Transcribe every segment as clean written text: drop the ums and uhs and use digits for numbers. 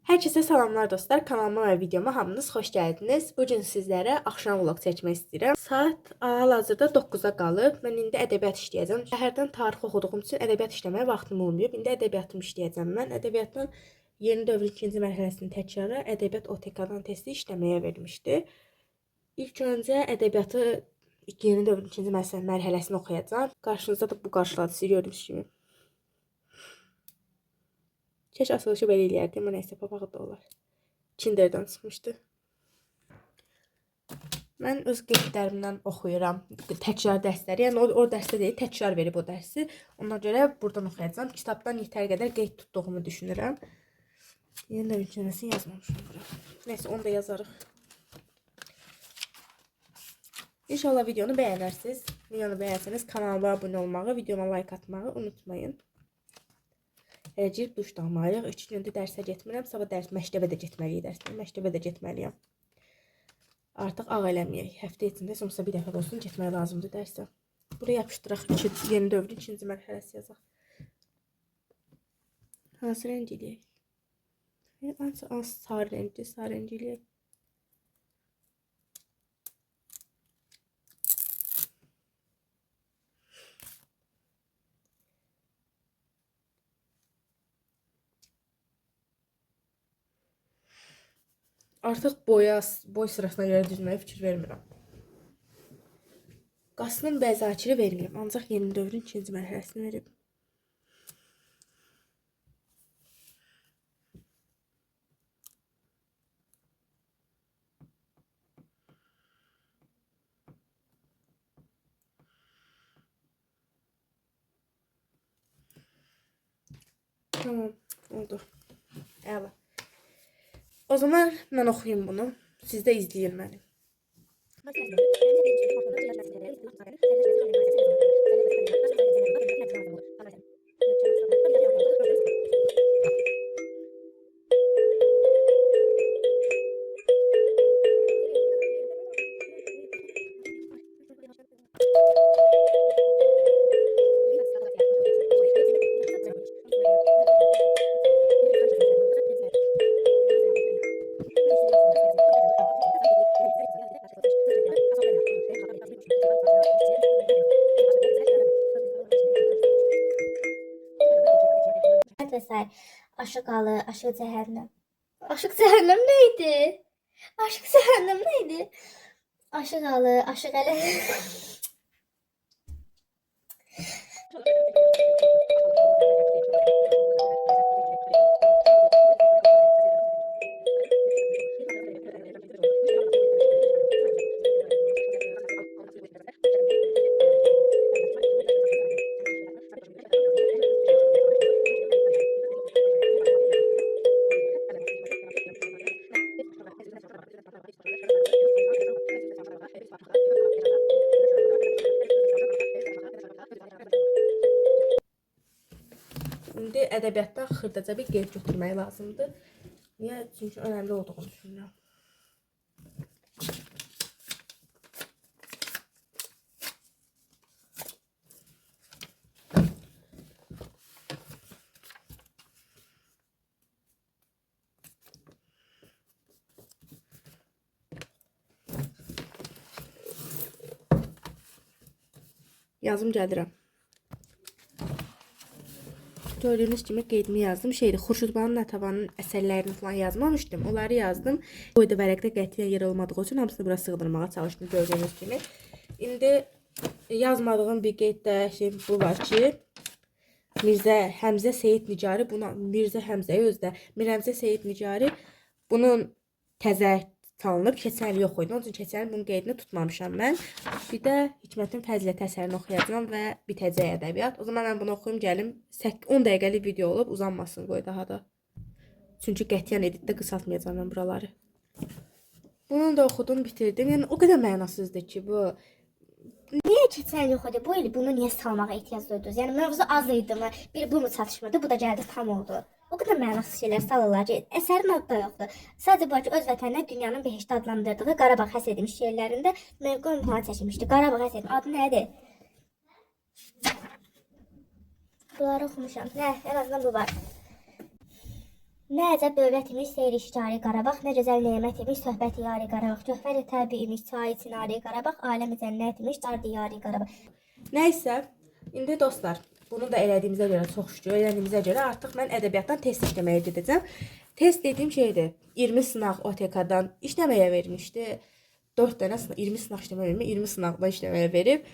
Herkese salamlar dostlar. Kanalıma və videoma hamınız xoş gəldiniz. Bugün sizlərə axşam vlog çəkmək istəyirəm. Saat hal-hazırda 9-a qalıb. Mən indi ədəbiyyat işləyəcəm. Şəhərdən tarix oxuduğum üçün ədəbiyyat işləməyə vaxtım olmayıb. İndi ədəbiyyatımı işləyəcəm mən. Ədəbiyyatın yeni dövrün 2-ci mərhələsinin təkrarı ədəbiyyat OTK-dan testi işləməyə verilmişdi. İlk öncə ədəbiyyatı yeni dövrün 2-ci mərhələsini oxuyacağam. Qarşınızda da bu qarşıladı. Siz gördüyünüz kimi. Keş açılışı belə eləyərdim, amma nəysə papağı da olar. Kinderdən çıxmışdı. Mən öz qeydlərimdən oxuyuram. Təkrar dərsləri, yəni o dərsdə deyil, təkrar verib o dərsi. Ona görə buradan oxuyacağam. Kitabdan yetər qədər qeyd tutduğumu düşünürəm. Yeni də ülkənəsini yazmamışım bura. Nəysə, onu da yazarıq. İnşallah videonu bəyənərsiniz. Videonu bəyənsəniz kanalıma abunə olmağı, videoma like atmağı unutmayın. Girib duş da almalıyıq. 3 gündür dərsə getmirəm. Sabah məktəbə də getməliyik dərsdən. Məktəbə də getməliyəm. Artıq ağ eləməyək. Həftə içində sonrasında bir dəfə olsun getmək lazımdır dərsə. Buraya yapışdıraq. Yeni dövrün 2-ci mərhələsi yazaq. Hansı rəng eləyək? Sarı rəngdir. Sarı rəng eləyək. Artıq boy sırasına görə düzməyə fikir vermirəm. Qasının bəzakiri vermirəm, ancaq yeni dövrün 2-ci mərhələsini verib. Tamam, oldu. Əla. O zaman mən oxuyayım bunu. Siz də izləyin məni. Vesaire. Aşık Alı, Aşık Cehennem. Aşık Cehennem neydi? Aşık Cehennem neydi? Aşık Alı, Aşık Ali. İndi ədəbiyyatdan xırdaca bir qeyd götürmək lazımdır. Niyə? Çünki önəmli olduğunu düşünürəm. Yazım gəlirəm. Gördüğünüz kimi qeydimi yazdım. Xurşudbanu Natəvanın əsərlərini falan yazmamışdım. Onları yazdım. Boyda vərəqdə qətiyyən yer olmadığı üçün hamısını bura sığdırmağa çalışdım gördüyünüz kimi. İndi yazmadığım bir qeyd də bu var ki, Mirzə Həmzə Seyid Nicari Mirzə Həmzəyə özdə Mir Həmzə Seyid Nicari bunun təzə salınıb, keçən il yox idi. Onun üçün keçən il bunun qeydini tutmamışam mən. Bir də Hikmətin Fəzilət əsərini oxuyacağam və bitəcək ədəbiyyat. O zaman mən bunu oxuyum gəlim. 10 dəqiqəlik video olub uzanmasın qoy daha da. Çünki qətiyyən editdə qısaltmayacağam mən buraları. Bunu da oxudum, bitirdim. Yəni o qədər mənasızdır ki bu. Niye keçən yox idi? Bu il bunu niye salmağa ehtiyac duydunuz? Yəni mövzu az idi mi? Bir bu mu çatışmırdı? Bu da gəldi tam oldu. O qədər mənasız şeylər salırlar ki, əsərin adı da yoxdur. Sadəcə bu ki, öz vətəninə dünyanın behişti adlandırdığı Qarabağ həsr edilmiş şeirlərində mövqe imtahan çəkilmişdi. Qarabağ həsr edilmiş adı nədir? Bunları oxumuşam. Nə, ən azından bu var. 2 il əvvəl Nə əcəb dövlət imiş, seyr işcari Qarabağ, nə gözəl nemət imiş, söhbət yari Qarabağ, cöhvər təbii imiş, çay çinari Qarabağ, aləmi cənnət imiş, dar diyari Qarabağ. Nəysə, indi dostlar, bunu da elədiyimizə görə çox şükür, elədiyimizə görə artıq mən ədəbiyyatdan test işləməyə gedəcəm. Test dediyim şeydir, 20 sınaq OTK-dan işləməyə vermişdi. 4 dənə sınaq, 20 sınaq işləməyə vermir, 20 sınaqda işləməyə verib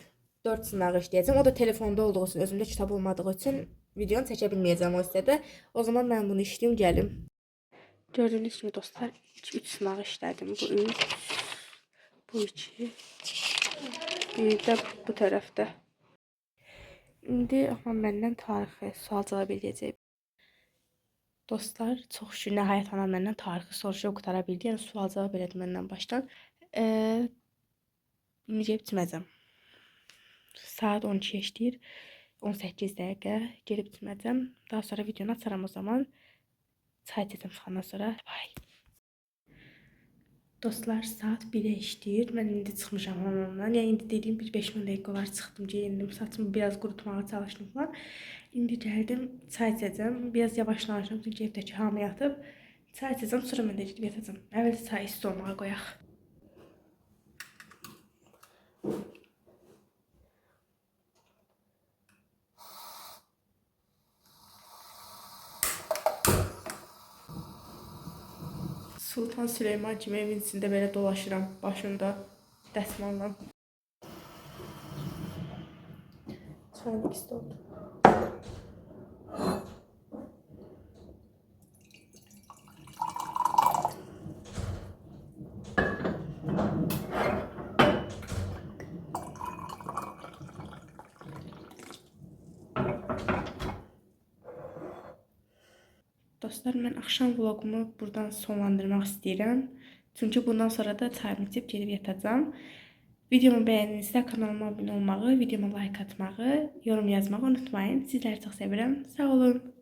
4 sınağı işləyəcəm. O da telefonda olduğu üçün, özümdə kitab olmadığı üçün videonu çəkə bilməyəcəm o hissədə. O zaman mən bunu işləyim, gəlim. Gördüyünüz kimi dostlar, 3 sınağı işlədim. Bu 3, bu 2, bir də bu tərəfdə. İndi amma məndən tarixi sual cavab edəcək. Dostlar, çox şükür nəhayət anam məndən tarixi soruşub qutara bildi. Yəni sual cavab elədi məndən başdan. İndi gəlib çiməcəm. Saat 12 işləyir. 18 dəqiqə gelib çiməcəm. Daha sonra videonu açaram o zaman. Çay içəcəm çıxandan sonra. Bye. Dostlar, saat 1-ə işləyir. Mən indi çıxmışam hamamdan. Yəni indi dediyim bir 5-10 dəqiqə olar çıxdım, geyindim, saçımı biraz qurutmağa çalışdım falan. İndi gəldim, çay içəcəm. Biraz yavaşlanacağım çünki evdəki hamı yatıb. Çay içəcəm, sonra mən də gedib yatacağım. Əvvəlcə çayı isti olmağa qoyaq. Sultan Süleyman kimi evin içində belə dolaşıram, başında dəsmalla. Çaylık isti oldu. Dostlar, mən axşam vlogumu buradan sonlandırmaq istəyirəm. Çünki bundan sonra da çayımı içib gedib yatacağam. Videomu bəyəndinizsə kanalıma abunə olmağı, videoma like atmağı, yorum yazmağı unutmayın. Sizləri çox sevirəm. Sağ olun.